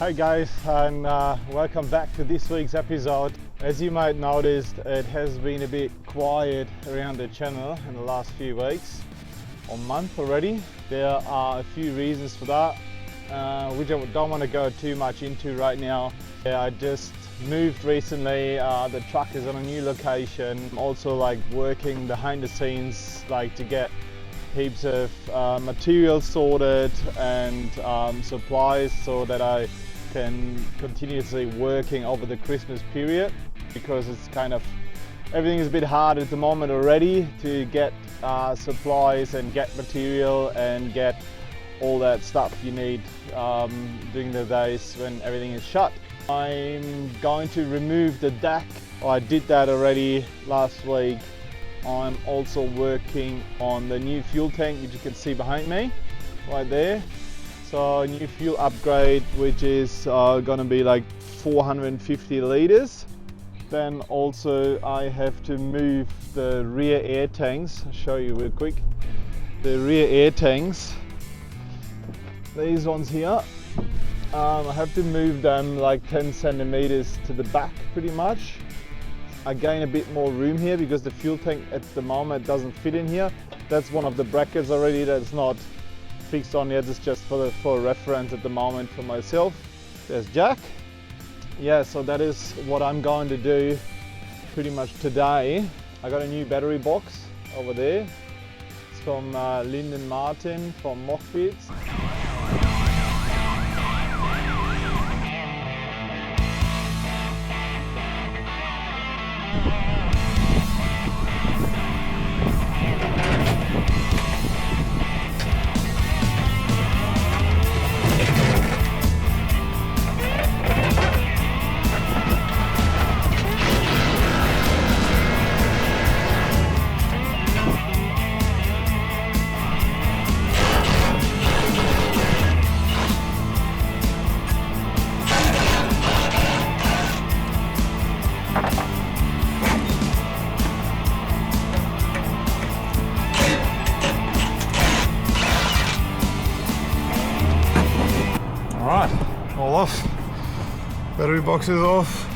Hi guys, and welcome back to this week's episode. As you might notice, it has been a bit quiet around the channel in the last few weeks or month already. There are a few reasons for that, which I don't want to go too much into right now. I just moved recently, the truck is on a new location. I'm also working behind the scenes to get heaps of materials sorted and supplies so that I can continuously working over the Christmas period, because it's everything is a bit hard at the moment already to get supplies and get material and get all that stuff you need during the days when everything is shut. I'm going to remove the deck. I did that already last week. I'm also working on the new fuel tank, which you can see behind me right there. So a new fuel upgrade, which is going to be 450 liters. Then also I have to move the rear air tanks. I'll show you real quick. The rear air tanks, these ones here, I have to move them 10 centimeters to the back pretty much. I gain a bit more room here because the fuel tank at the moment doesn't fit in here. That's one of the brackets already that's not fixed on yet. It's just for reference at the moment for myself. There's Jack. Yeah, so that is what I'm going to do pretty much today. I got a new battery box over there. It's from Lind & Martin from Mockbits. Alright, all off. Battery box is off,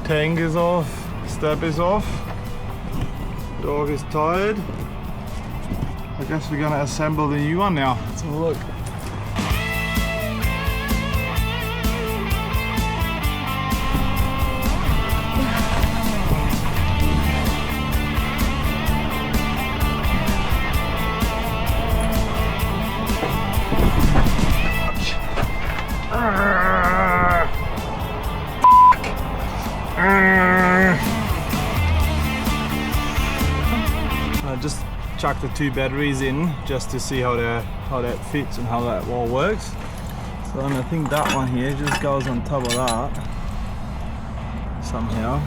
tank is off, step is off, dog is tired. I guess we're gonna assemble the new one now. Let's have a look. I just chucked the two batteries in just to see how that fits and how that all works. So I think that one here just goes on top of that somehow.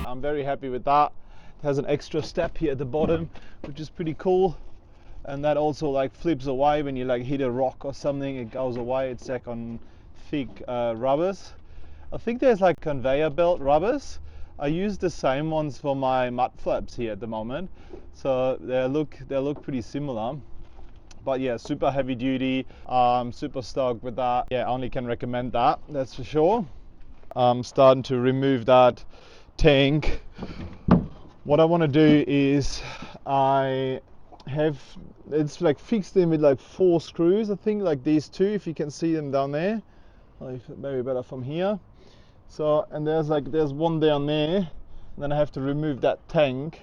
I'm very happy with that. It has an extra step here at the bottom, which is pretty cool. And that also flips away when you hit a rock or something. It goes away. It's on thick rubbers. I think there's conveyor belt rubbers. I use the same ones for my mud flaps here at the moment, so they look pretty similar. But yeah, super heavy duty. Super stoked with that. Yeah, only can recommend that. That's for sure. I'm starting to remove that tank. What I want to do is it's fixed in with 4 screws, I think, these two, if you can see them down there. Maybe better from here. So, and there's one down there, and then I have to remove that tank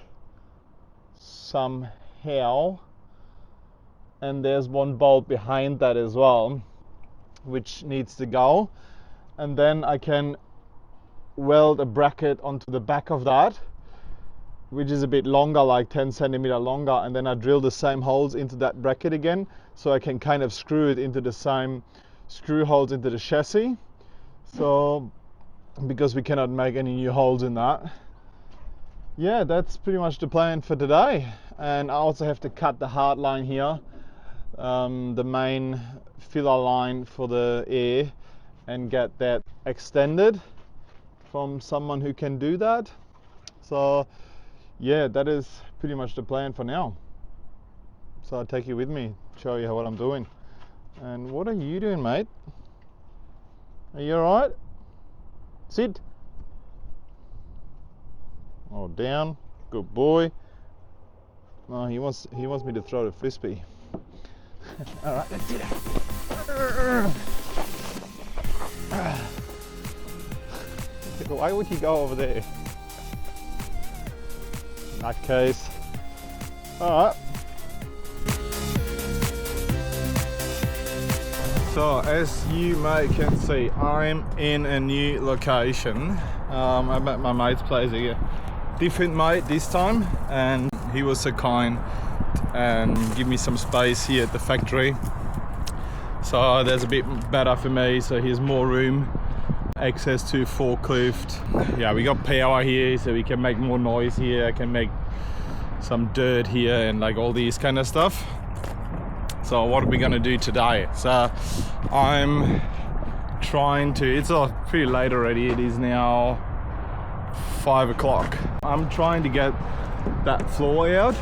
somehow. And there's one bolt behind that as well, which needs to go. And then I can weld a bracket onto the back of that, which is a bit longer, 10 centimeter longer, and then I drill the same holes into that bracket again, so I can screw it into the same screw holes into the chassis. So, because we cannot make any new holes in that. Yeah, that's pretty much the plan for today. And I also have to cut the hard line here, the main filler line for the air, and get that extended from someone who can do that. So yeah, that is pretty much the plan for now. So I'll take you with me, show you what I'm doing. And what are you doing, mate? Are you alright? Sit. Oh, down. Good boy. Oh, he wants me to throw the frisbee. Alright, let's do that. Why would you go over there? Nutcase. Alright. So as you can see, I'm in a new location. I'm at my mate's place again. Different mate this time, and he was so kind and give me some space here at the factory. So there's a bit better for me, so here's more room, access to forklift. Yeah, we got power here, so we can make more noise here. I can make some dirt here and like all these kind of stuff. So what are we gonna do today? So I'm trying to, it's pretty late already, it is now 5 o'clock. I'm trying to get that floor out.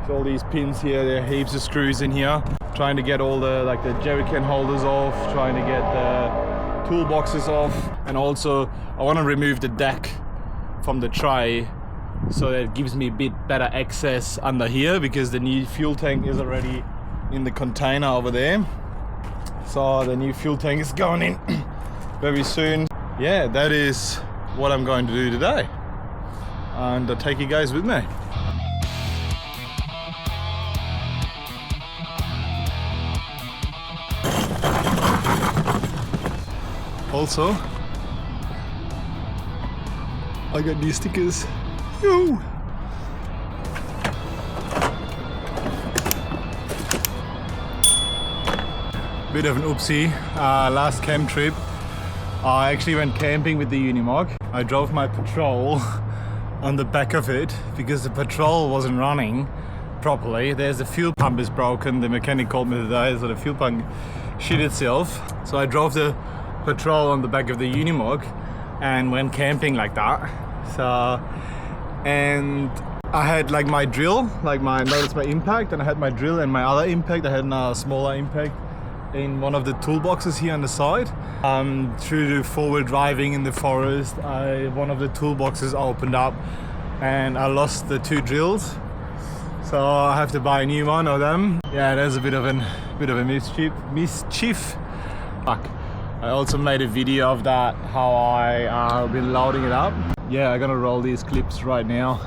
So all these pins here, there are heaps of screws in here. Trying to get all the jerry can holders off, trying to get the toolboxes off, and also I want to remove the deck from the tray so that it gives me a bit better access under here, because the new fuel tank is already in the container over there. So the new fuel tank is going in very soon. Yeah, that is what I'm going to do today, and I'll take you guys with me. Also, I got these stickers. Yo! Bit of an oopsie. Last camp trip, I actually went camping with the Unimog. I drove my patrol on the back of it because the patrol wasn't running properly. There's the fuel pump is broken. The mechanic called me today, so the fuel pump shit itself. So I drove the patrol on the back of the Unimog and went camping like that. So, and I had like my drill, notice my impact, and I had my drill and my other impact. I had a smaller impact in one of the toolboxes here on the side. Through the forward driving in the forest, one of the toolboxes opened up and I lost the 2 drills. So I have to buy a new one of them. Yeah, there's a bit of a mischief. Fuck. I also made a video of that, how I've been loading it up. Yeah, I'm gonna roll these clips right now.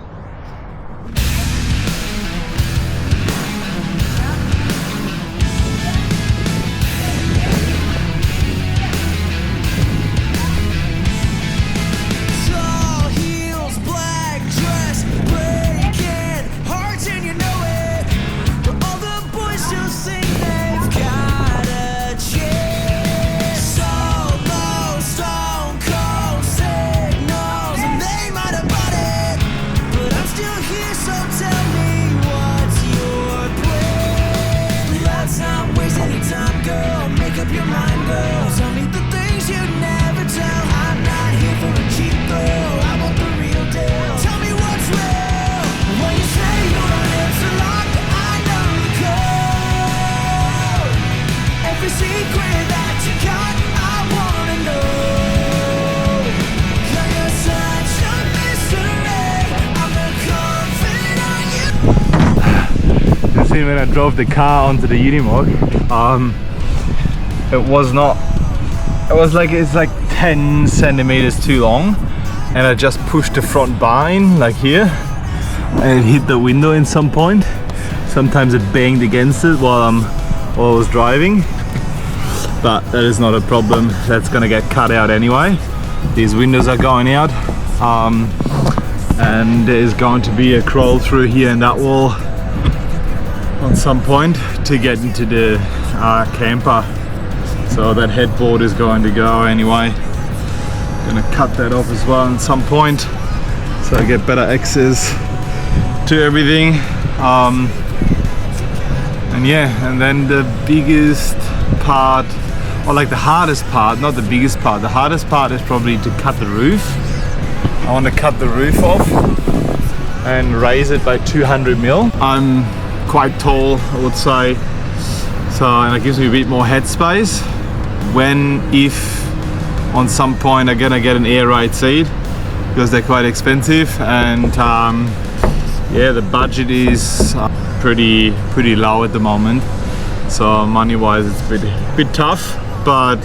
When I drove the car onto the Unimog, it's like 10 centimeters too long, and I just pushed the front bar in like here and it hit the window in some point. Sometimes it banged against it while I was driving, but that is not a problem. That's gonna get cut out anyway. These windows are going out, and there's going to be a crawl through here and that wall on some point to get into the camper. So that headboard is going to go anyway. Gonna cut that off as well at some point so I get better access to everything. And yeah, and then the biggest part, or like the hardest part, not the biggest part, the hardest part is probably to cut the roof. I want to cut the roof off and raise it by 200 mil. I'm quite tall, I would say So, and it gives me a bit more headspace when, if on some point I'm gonna get an air raid seat, because they're quite expensive, and yeah, the budget is pretty low at the moment, so money wise it's a bit tough, but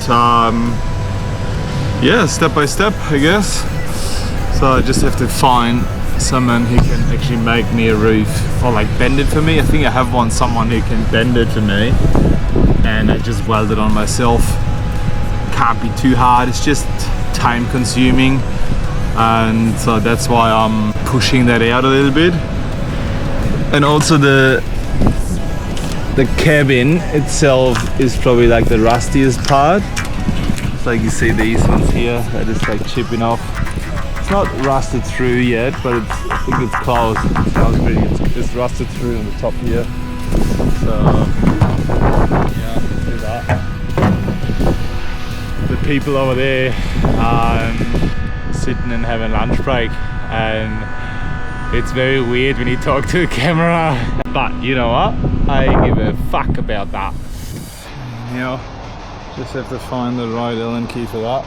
yeah, step by step I guess. So I just have to find someone who can actually make me a roof, or like bend it for me. I think I have someone who can bend it for me, and I just weld it on myself. Can't be too hard, it's just time consuming, and so that's why I'm pushing that out a little bit. And also the cabin itself is probably like the rustiest part. It's like you see these ones here that is like chipping off. It's not rusted through yet, but I think it's close. It's rusted through on the top here. So yeah, let's do that. The people over there sitting and having lunch break, and it's very weird when you talk to a camera, but you know what, I give a fuck about that. Now just have to find the right Allen key for that.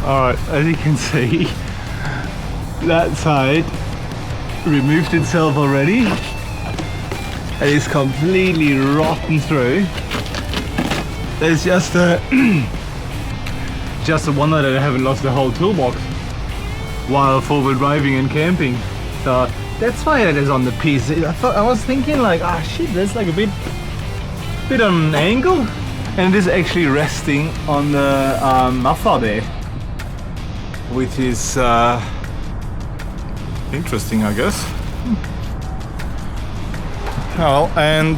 Alright, as you can see, that side removed itself already and it's completely rotten through. There's just a wonder that I haven't lost the whole toolbox while forward driving and camping. So that's why it is on the piece. I was thinking like, ah shit, there's like a bit on an angle, and it is actually resting on the muffler there, which is interesting, I guess. Well, and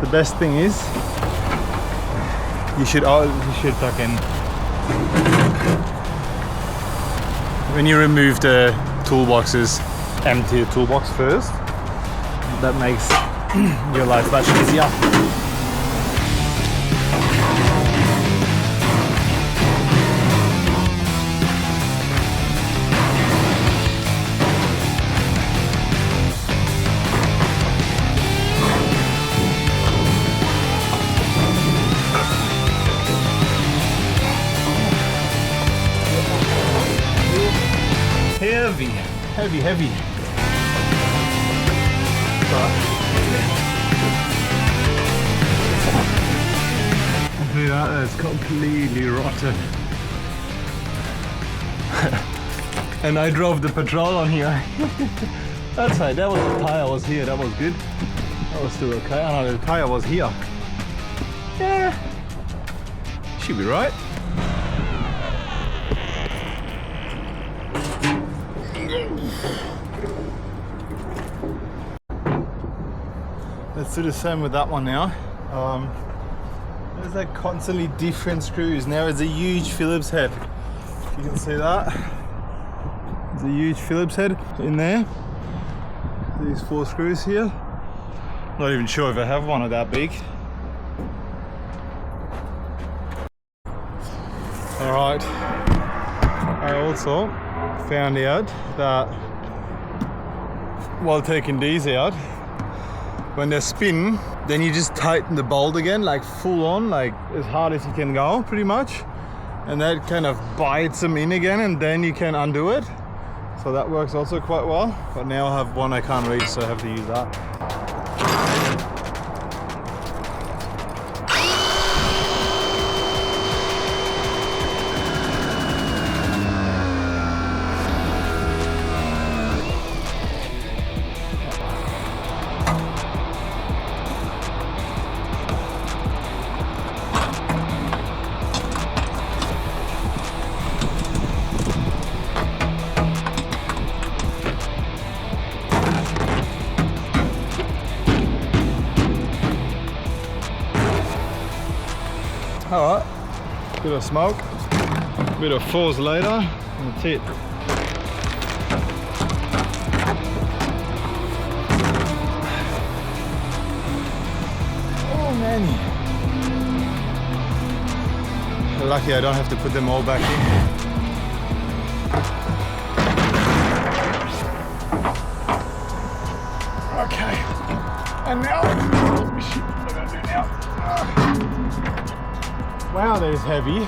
the best thing is, you should fucking, when you remove the toolboxes, empty the toolbox first. That makes your life much easier. Heavy. See that? That's completely rotten. And I drove the patrol on here. That's right, that was the tire was here, that was good. That was still okay. Oh no, the tire was here. Yeah, should be right. Let's do the same with that one now. There's like constantly different screws. Now it's a huge Phillips head. You can see that. There's a huge Phillips head in there. These 4 screws here. Not even sure if I have one of that big. Alright. I also found out that while taking these out, when they spin, then you just tighten the bolt again, like full on, like as hard as you can go, pretty much. And that kind of bites them in again, and then you can undo it. So that works also quite well. But now I have one I can't reach, so I have to use that. Alright, bit of smoke, bit of force later, and that's it. Oh. many. Lucky I don't have to put them all back in. Okay, and now, oh shit, what am I gonna do now? Wow, that is heavy.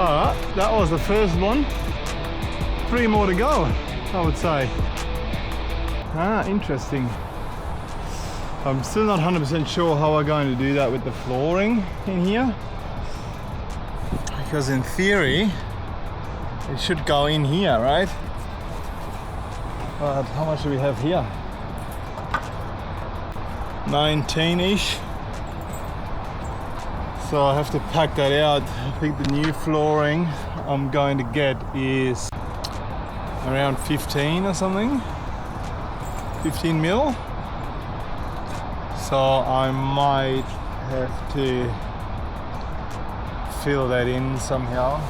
Alright, that was the first one. 3 more to go, I would say. Interesting. I'm still not 100% sure how I'm going to do that with the flooring in here. Because in theory, it should go in here, right? But how much do we have here? 19-ish. So I have to pack that out. I think the new flooring I'm going to get is around 15 or something. 15 mil. So I might have to fill that in somehow.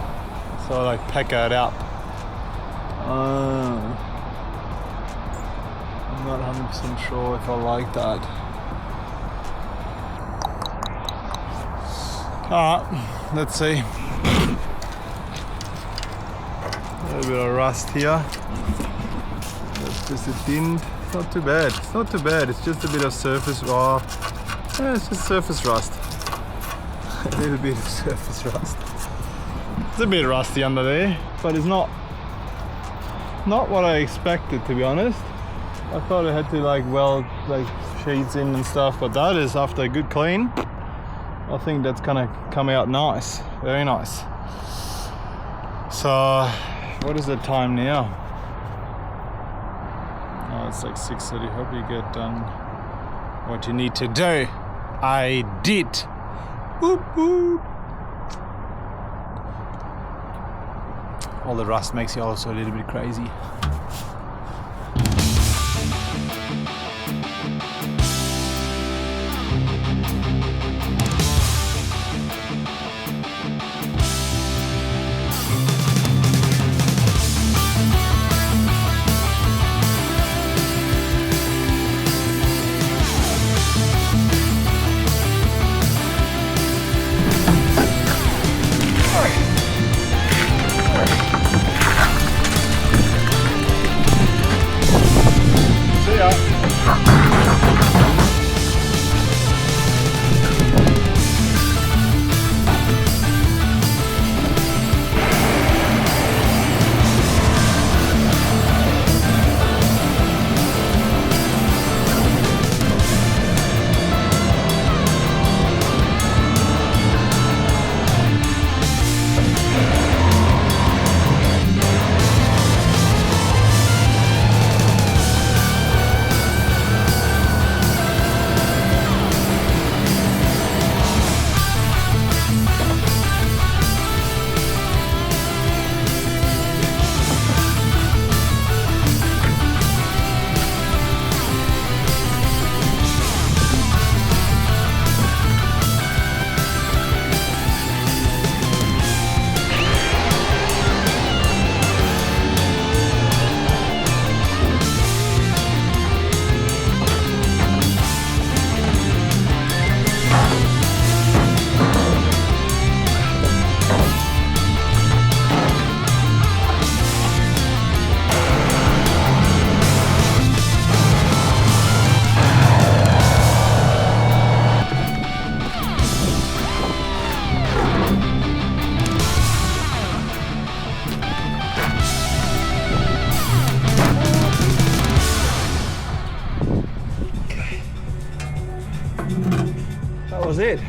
So like pack it up. I'm not 100% sure if I like that. Alright, let's see. A little bit of rust here. That's just a tint. It's not too bad. It's not too bad. It's just a bit of surface rust. Yeah, it's just surface rust. A little bit of surface rust. It's a bit rusty under there, but it's not what I expected, to be honest. I thought I had to like weld like sheets in and stuff, but that is after a good clean. I think that's gonna come out nice, very nice. So, what is the time now? Oh, it's like 6:30. Hope you get done what you need to do. I did. Boop, boop. All the rust makes you also a little bit crazy. That was it.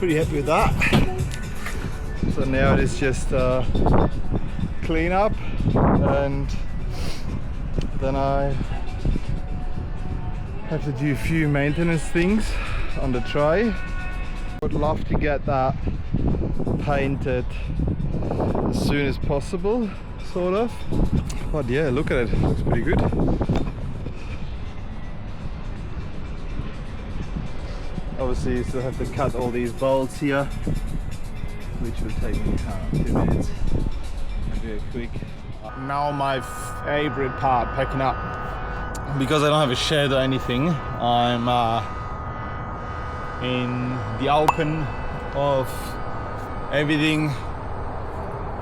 pretty happy with that. So now it is just clean up, and then I have to do a few maintenance things on the tray. Would love to get that painted as soon as possible, sort of. But yeah, look at it, it looks pretty good. Obviously you still have to cut all these bolts here, which will take me 2 minutes. I'll do it quick. Now my favorite part, packing up. Because I don't have a shed or anything, I'm in the open of everything,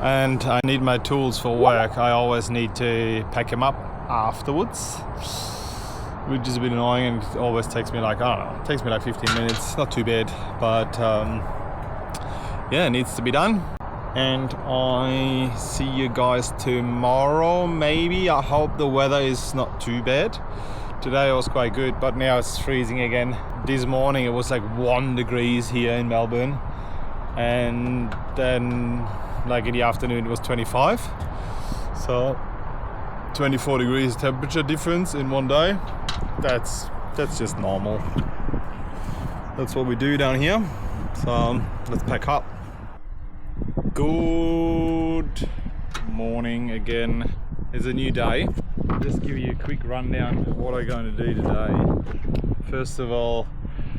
and I need my tools for work. I always need to pack them up afterwards, which is a bit annoying, and it always takes me like, I don't know, it takes me like 15 minutes, not too bad, but yeah, it needs to be done. And I see you guys tomorrow, maybe. I hope the weather is not too bad. Today was quite good, but now it's freezing again. This morning it was like 1 degree here in Melbourne, and then like in the afternoon it was 25. So 24 degrees temperature difference in one day. That's just normal. That's what we do down here. So let's pack up. Good morning again. It's a new day. I'll just give you a quick rundown of what I'm going to do today. First of all,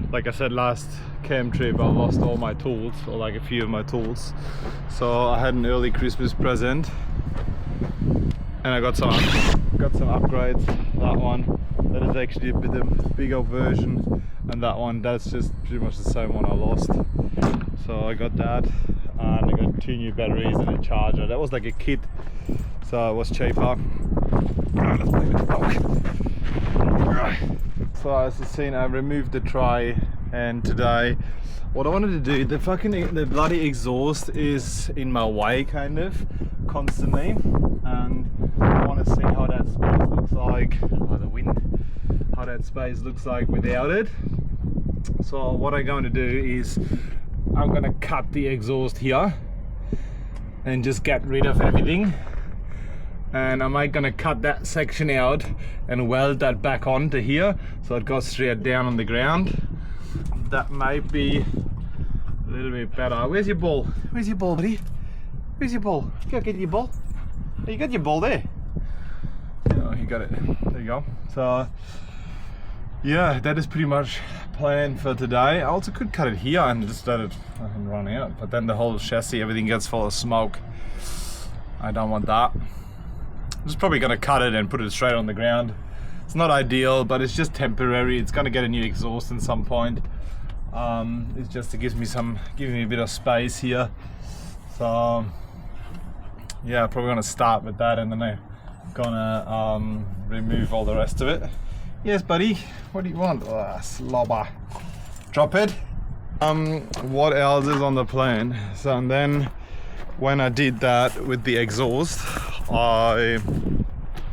like I said last camp trip, I lost all my tools, or like a few of my tools. So I had an early Christmas present, and I got some upgrades. That one, that is actually a bit of a bigger version, and that one, that's just pretty much the same one I lost. So I got that, and I got 2 new batteries and a charger. That was like a kit, so it was cheaper. Let's play with the dog. So as you've seen, I removed the tray, and today what I wanted to do, the bloody exhaust is in my way kind of constantly, and I want to see how that space looks like, the wind, how that space looks like without it. So what I'm going to do is I'm going to cut the exhaust here and just get rid of everything, and I'm going to cut that section out and weld that back onto here so it goes straight down on the ground. That might be a little bit better. Where's your ball? Where's your ball, buddy? Where's your ball? Go get your ball. Oh, you got your ball there. Oh, you got it. There you go. So yeah, that is pretty much planned for today. I also could cut it here and just let it run out, but then the whole chassis, everything gets full of smoke. I don't want that. I'm just probably gonna cut it and put it straight on the ground. It's not ideal, but it's just temporary. It's gonna get a new exhaust at some point. It's just to give me a bit of space here. So yeah, probably gonna start with that, and then I'm gonna remove all the rest of it. Yes, buddy. What do you want? Oh, slobber. Drop it. What else is on the plan? So, and then when I did that with the exhaust,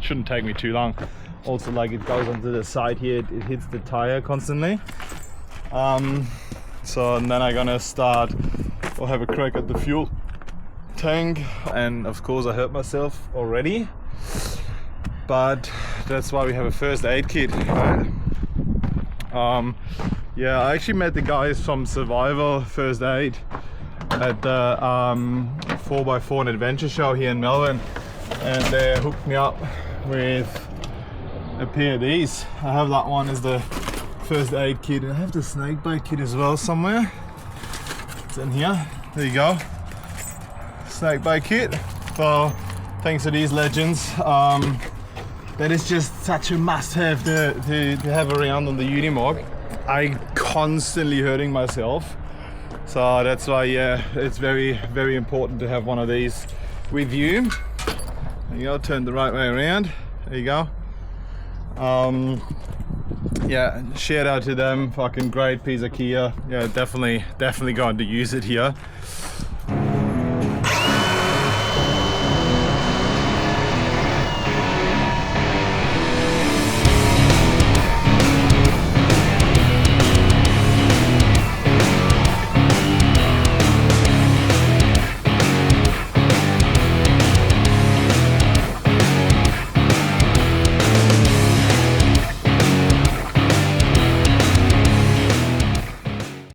shouldn't take me too long. Also, like, it goes onto the side here, it hits the tire constantly. So and then I'm gonna start, or have a crack at the fuel tank, and of course I hurt myself already, but that's why we have a first aid kit, right? Yeah, I actually met the guys from Survival First Aid at the 4x4 and Adventure show here in Melbourne, and they hooked me up with a pair of these. I have that one as the first aid kit, and I have the snake bite kit as well somewhere. It's in here. There you go. Snake bite kit. So thanks to these legends, that is just such a must-have to have around on the Unimog. I'm constantly hurting myself, so that's why, yeah, it's very, very important to have one of these with you. There you go, turn the right way around. There you go. Yeah, shout out to them, fucking great piece of gear. Yeah, definitely going to use it here.